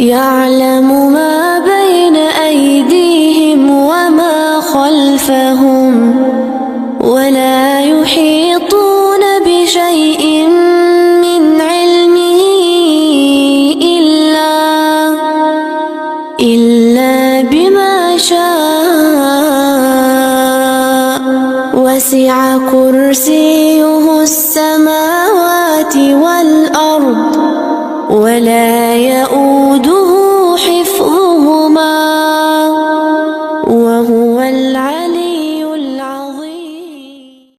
يعلم ما بين أيديهم وما خلفهم ولا يحيطون بشيء من علمه إلا بما شاء. وسع كرسيه السماوات والأرض ولا يئوس